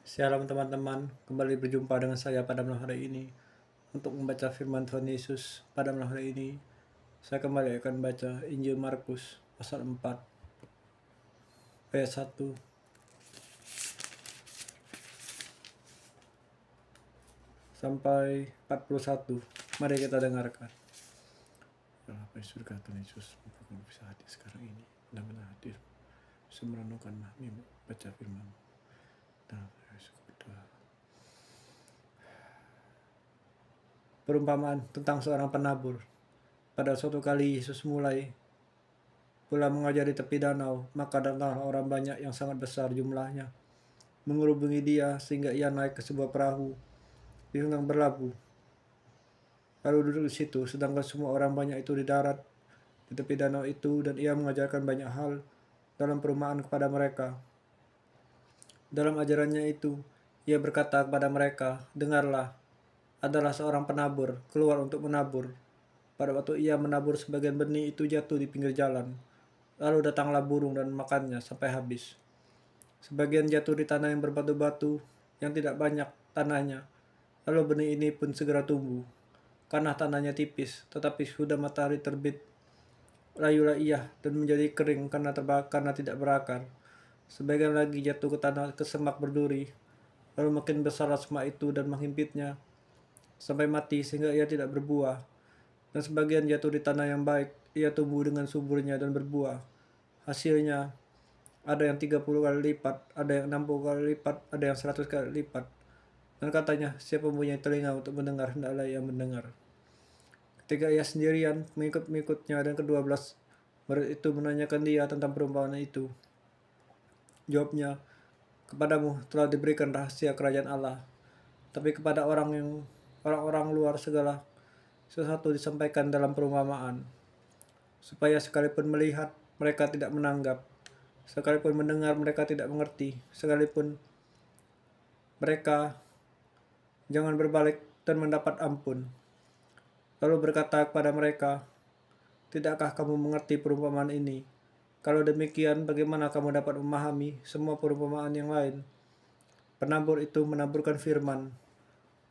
Shalom teman-teman, kembali berjumpa dengan saya pada malam hari ini untuk membaca firman Tuhan Yesus. Pada malam hari ini saya kembali akan baca Injil Markus pasal 4 ayat 1 sampai 41. Mari kita dengarkan. Ya Allah, Bapak surga Tuhan Yesus, kami bisa hadir sekarang ini, benar-benar hadir, bisa merenungkan mahmi baca firman. Dan Yesus berdoa. Perumpamaan tentang seorang penabur. Pada suatu kali Yesus mulai pula mengajar di tepi danau, maka datanglah orang banyak yang sangat besar jumlahnya, mengerubungi dia sehingga ia naik ke sebuah perahu yang berlabuh, lalu duduk di situ, sedangkan semua orang banyak itu di darat di tepi danau itu, dan ia mengajarkan banyak hal dalam perumpamaan kepada mereka. Dalam ajarannya itu, ia berkata kepada mereka, "Dengarlah, adalah seorang penabur keluar untuk menabur. Pada waktu ia menabur, sebagian benih itu jatuh di pinggir jalan. Lalu datanglah burung dan makannya sampai habis. Sebagian jatuh di tanah yang berbatu-batu, yang tidak banyak tanahnya. Lalu benih ini pun segera tumbuh, karena tanahnya tipis, tetapi sudah matahari terbit, layulah ia dan menjadi kering karena tidak berakar. Sebagian lagi jatuh ke tanah ke semak berduri, lalu makin besar semak itu dan menghimpitnya sampai mati sehingga ia tidak berbuah. Dan sebagian jatuh di tanah yang baik, ia tumbuh dengan suburnya dan berbuah. Hasilnya ada yang 30 kali lipat, ada yang 60 kali lipat, ada yang 100 kali lipat. Dan katanya, siapa mempunyai telinga untuk mendengar, hendaklah ia mendengar. Ketika ia sendirian, mengikut-mengikutnya dan ke-12 murid itu menanyakan dia tentang perumpamaan itu. Jawabnya, kepadamu telah diberikan rahasia kerajaan Allah, tapi kepada orang-orang luar segala sesuatu disampaikan dalam perumpamaan, supaya sekalipun melihat mereka tidak menanggap, sekalipun mendengar mereka tidak mengerti, sekalipun mereka jangan berbalik dan mendapat ampun. Lalu berkata kepada mereka, tidakkah kamu mengerti perumpamaan ini? Kalau demikian, bagaimana kamu dapat memahami semua perumpamaan yang lain? Penabur itu menaburkan firman.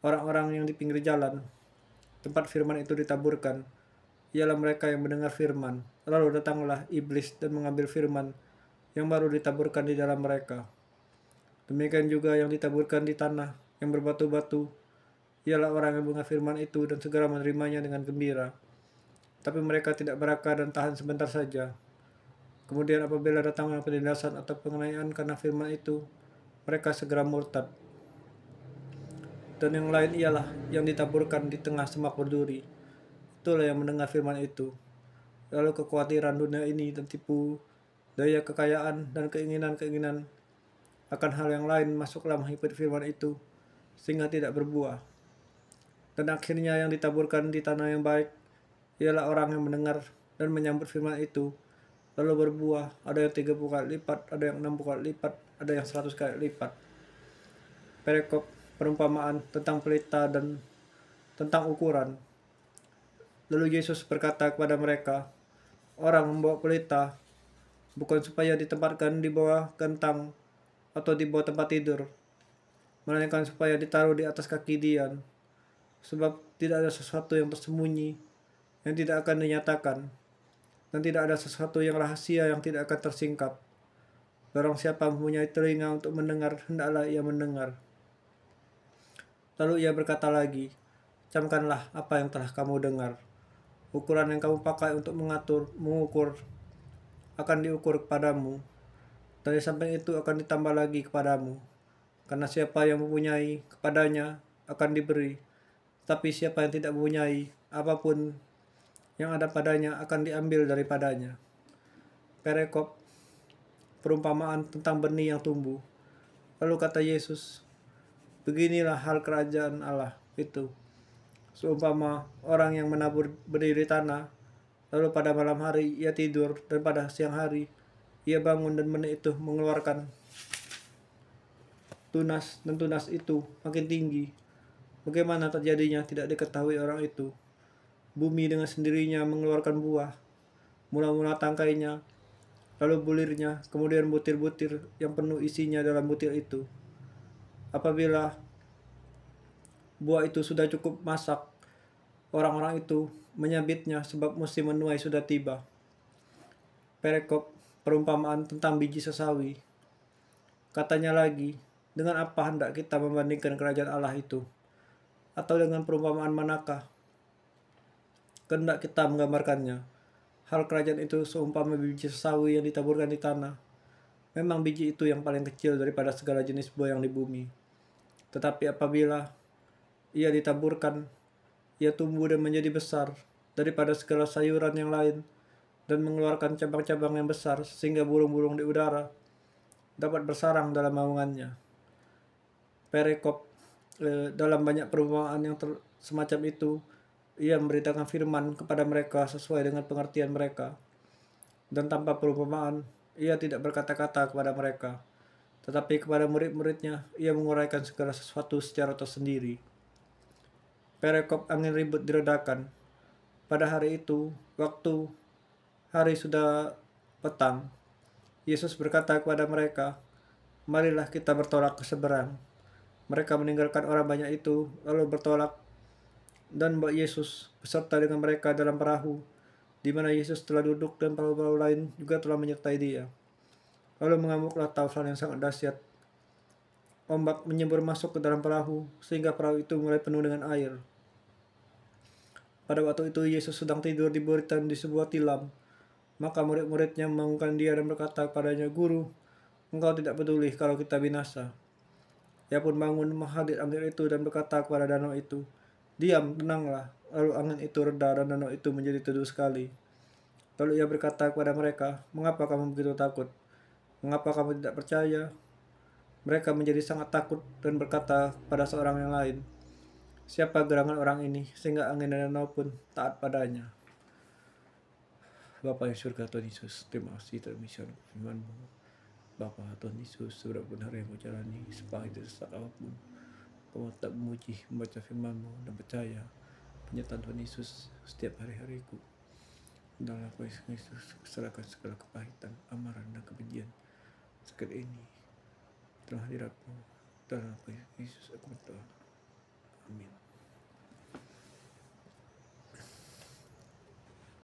Orang-orang yang di pinggir jalan, tempat firman itu ditaburkan, ialah mereka yang mendengar firman. Lalu datanglah iblis dan mengambil firman yang baru ditaburkan di dalam mereka. Demikian juga yang ditaburkan di tanah yang berbatu-batu, ialah orang yang mendengar firman itu dan segera menerimanya dengan gembira. Tapi mereka tidak berakar dan tahan sebentar saja. Kemudian apabila datangnya penindasan atau penganiayaan karena firman itu, mereka segera murtad. Dan yang lain ialah yang ditaburkan di tengah semak berduri. Itulah yang mendengar firman itu. Lalu kekhawatiran dunia ini dan tipu daya kekayaan dan keinginan-keinginan akan hal yang lain masuklah menghimpit firman itu, sehingga tidak berbuah. Dan akhirnya yang ditaburkan di tanah yang baik ialah orang yang mendengar dan menyambut firman itu, lalu berbuah, ada yang 30 kali lipat, ada yang 60 kali lipat, ada yang 100 kali lipat. Perikop perumpamaan tentang pelita dan tentang ukuran. Lalu Yesus berkata kepada mereka, orang membawa pelita bukan supaya ditempatkan di bawah gentang atau di bawah tempat tidur, melainkan supaya ditaruh di atas kaki Dian. Sebab tidak ada sesuatu yang tersembunyi yang tidak akan dinyatakan, dan tidak ada sesuatu yang rahasia yang tidak akan tersingkap. Barang siapa mempunyai telinga untuk mendengar, hendaklah ia mendengar. Lalu ia berkata lagi, camkanlah apa yang telah kamu dengar. Ukuran yang kamu pakai untuk mengukur akan diukur kepadamu, dan di samping itu akan ditambah lagi kepadamu. Karena siapa yang mempunyai, kepadanya akan diberi, tapi siapa yang tidak mempunyai, apapun yang ada padanya akan diambil daripadanya. Perikop perumpamaan tentang benih yang tumbuh. Lalu kata Yesus, beginilah hal kerajaan Allah itu. Seumpama orang yang menabur benih di tanah, lalu pada malam hari ia tidur, dan pada siang hari ia bangun dan benih itu mengeluarkan tunas, dan tunas itu makin tinggi. Bagaimana terjadinya tidak diketahui orang itu. Bumi dengan sendirinya mengeluarkan buah, mula-mula tangkainya, lalu bulirnya, kemudian butir-butir yang penuh isinya dalam butir itu. Apabila buah itu sudah cukup masak, orang-orang itu menyabitnya sebab musim menuai sudah tiba. Perikop perumpamaan tentang biji sesawi. Katanya lagi, dengan apa hendak kita membandingkan kerajaan Allah itu? Atau dengan perumpamaan manakah hendak kita menggambarkannya? Hal kerajaan itu seumpama biji sesawi yang ditaburkan di tanah. Memang biji itu yang paling kecil daripada segala jenis buah yang di bumi. Tetapi apabila ia ditaburkan, ia tumbuh dan menjadi besar daripada segala sayuran yang lain dan mengeluarkan cabang-cabang yang besar sehingga burung-burung di udara dapat bersarang dalam naungannya. Perikop dalam banyak perumpamaan yang semacam itu, ia memberitakan firman kepada mereka sesuai dengan pengertian mereka. Dan tanpa perumpamaan, ia tidak berkata-kata kepada mereka. Tetapi kepada murid-muridnya, ia menguraikan segala sesuatu secara tersendiri. Perikop angin ribut diredakan. Pada hari itu, waktu hari sudah petang, Yesus berkata kepada mereka, "Marilah kita bertolak ke seberang." Mereka meninggalkan orang banyak itu, lalu bertolak, dan Yesus beserta dengan mereka dalam perahu, di mana Yesus telah duduk dan perahu-perahu lain juga telah menyertai dia. Lalu mengamuklah taufan yang sangat dahsyat. Ombak menyembur masuk ke dalam perahu, sehingga perahu itu mulai penuh dengan air. Pada waktu itu Yesus sedang tidur di buritan di sebuah tilam. Maka murid-muridnya membangunkan dia dan berkata kepadanya, "Guru, engkau tidak peduli kalau kita binasa." Ia pun bangun menghadap angin itu dan berkata kepada danau itu, "Diam, tenanglah." Lalu angin itu reda dan danau itu menjadi teduh sekali. Lalu ia berkata kepada mereka, "Mengapa kamu begitu takut? Mengapa kamu tidak percaya?" Mereka menjadi sangat takut dan berkata pada seorang yang lain, "Siapa gerangan orang ini sehingga angin dan danau pun taat padanya?" Bapa yang surga, Tuhan Yesus, terima kasih telah mensiarkan firman-Mu. Bapa, Tuhan Yesus, seberapapun hari yang kau jalani, sepahit dan sesak apapun, kau tetap memuji, membaca firman-Mu dan percaya penyertaan Tuhan Yesus setiap hari-hariku. Dalam nama Yesus, serahkan segala kepahitan, amarah dan kebencian sakit ini dalam hadirat-Mu. Dalam nama Yesus aku berdoa. Amin.